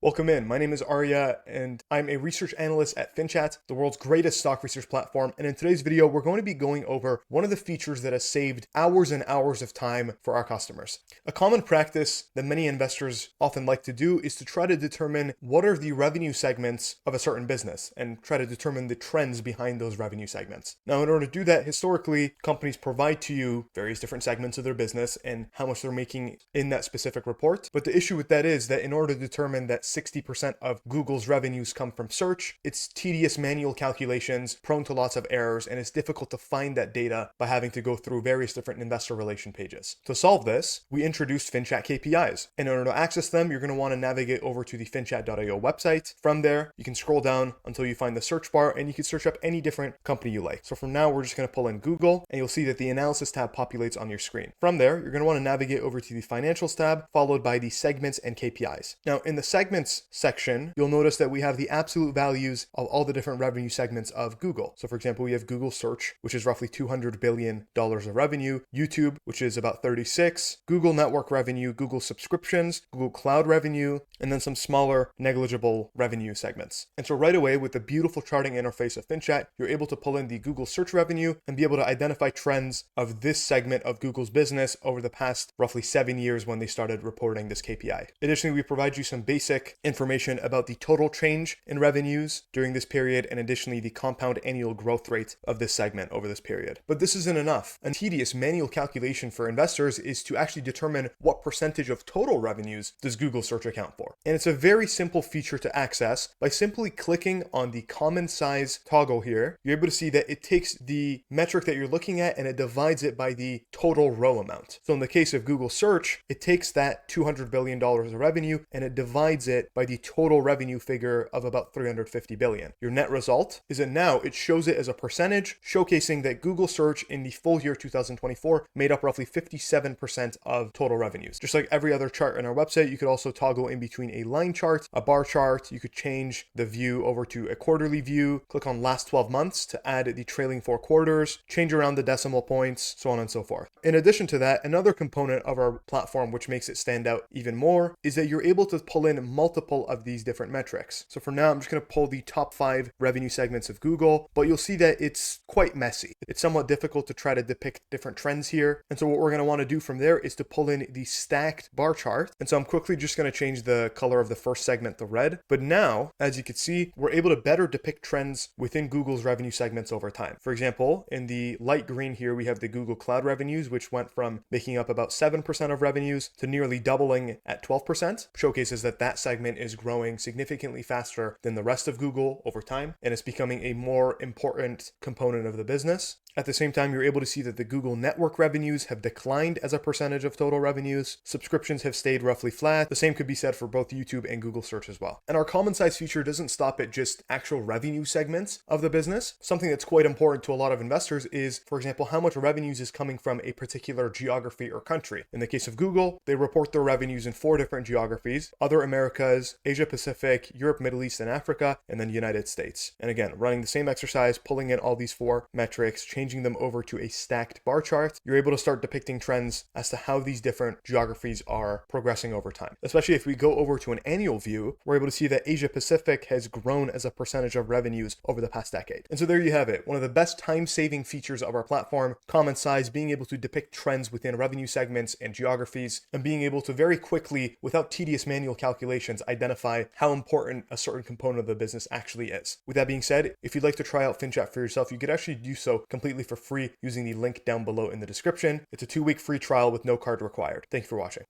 Welcome in. My name is Arya, and I'm a research analyst at FinChat, the world's greatest stock research platform. And in today's video, we're going to be going over one of the features that has saved hours and hours of time for our customers. A common practice that many investors often like to do is to try to determine what are the revenue segments of a certain business and try to determine the trends behind those revenue segments. Now, in order to do that, historically, companies provide to you various different segments of their business and how much they're making in that specific report. But the issue with that is that in order to determine that 60% of Google's revenues come from search, it's tedious manual calculations, prone to lots of errors, and it's difficult to find that data by having to go through various different investor relation pages. To solve this, we introduced FinChat KPIs. In order to access them, you're going to want to navigate over to the finchat.io website. From there, you can scroll down until you find the search bar and you can search up any different company you like. So from now, we're just going to pull in Google and you'll see that the analysis tab populates on your screen. From there, you're going to want to navigate over to the financials tab, followed by the segments and KPIs. Now, in the segments section, you'll notice that we have the absolute values of all the different revenue segments of Google. So for example, we have Google Search, which is roughly $200 billion of revenue, YouTube, which is about 36, Google Network revenue, Google subscriptions, Google Cloud revenue, and then some smaller negligible revenue segments. And so right away with the beautiful charting interface of FinChat, you're able to pull in the Google Search revenue and be able to identify trends of this segment of Google's business over the past roughly 7 years when they started reporting this KPI. Additionally, we provide you some basic information about the total change in revenues during this period, and additionally the compound annual growth rate of this segment over this period. But this isn't enough. A tedious manual calculation for investors is to actually determine what percentage of total revenues does Google Search account for. And it's a very simple feature to access. By simply clicking on the common size toggle here, you're able to see that it takes the metric that you're looking at and it divides it by the total row amount. So in the case of Google Search, it takes that $200 billion of revenue and it divides it by the total revenue figure of about $350 billion. Your net result is that now it shows it as a percentage, showcasing that Google Search in the full year 2024 made up roughly 57% of total revenues. Just like every other chart on our website, you could also toggle in between a line chart, a bar chart. You could change the view over to a quarterly view, click on last 12 months to add the trailing 4 quarters, change around the decimal points, so on and so forth. In addition to that, another component of our platform which makes it stand out even more is that you're able to pull in multiple of these different metrics. So for now, I'm just going to pull the top 5 revenue segments of Google, but you'll see that it's quite messy. It's somewhat difficult to try to depict different trends here. And so what we're going to want to do from there is to pull in the stacked bar chart. And so I'm quickly just going to change the color of the first segment to red. But now, as you can see, we're able to better depict trends within Google's revenue segments over time. For example, in the light green here, we have the Google Cloud revenues, which went from making up about 7% of revenues to nearly doubling at 12%, showcases that that segment is growing significantly faster than the rest of Google over time, and it's becoming a more important component of the business. At the same time, you're able to see that the Google Network revenues have declined as a percentage of total revenues. Subscriptions have stayed roughly flat. The same could be said for both YouTube and Google Search as well. And our common size feature doesn't stop at just actual revenue segments of the business. Something that's quite important to a lot of investors is, for example, how much revenues is coming from a particular geography or country. In the case of Google, they report their revenues in 4 different geographies: Other Americas, Asia Pacific, Europe, Middle East, and Africa, and then United States. And again, running the same exercise, pulling in all these 4 metrics, changing them over to a stacked bar chart, you're able to start depicting trends as to how these different geographies are progressing over time. Especially if we go over to an annual view, we're able to see that Asia Pacific has grown as a percentage of revenues over the past decade. And so there you have it. One of the best time-saving features of our platform, common size, being able to depict trends within revenue segments and geographies, and being able to very quickly, without tedious manual calculations, identify how important a certain component of the business actually is. With that being said, if you'd like to try out FinChat for yourself, you could actually do so completely for free using the link down below in the description. It's a 2-week free trial with no card required. Thank you for watching.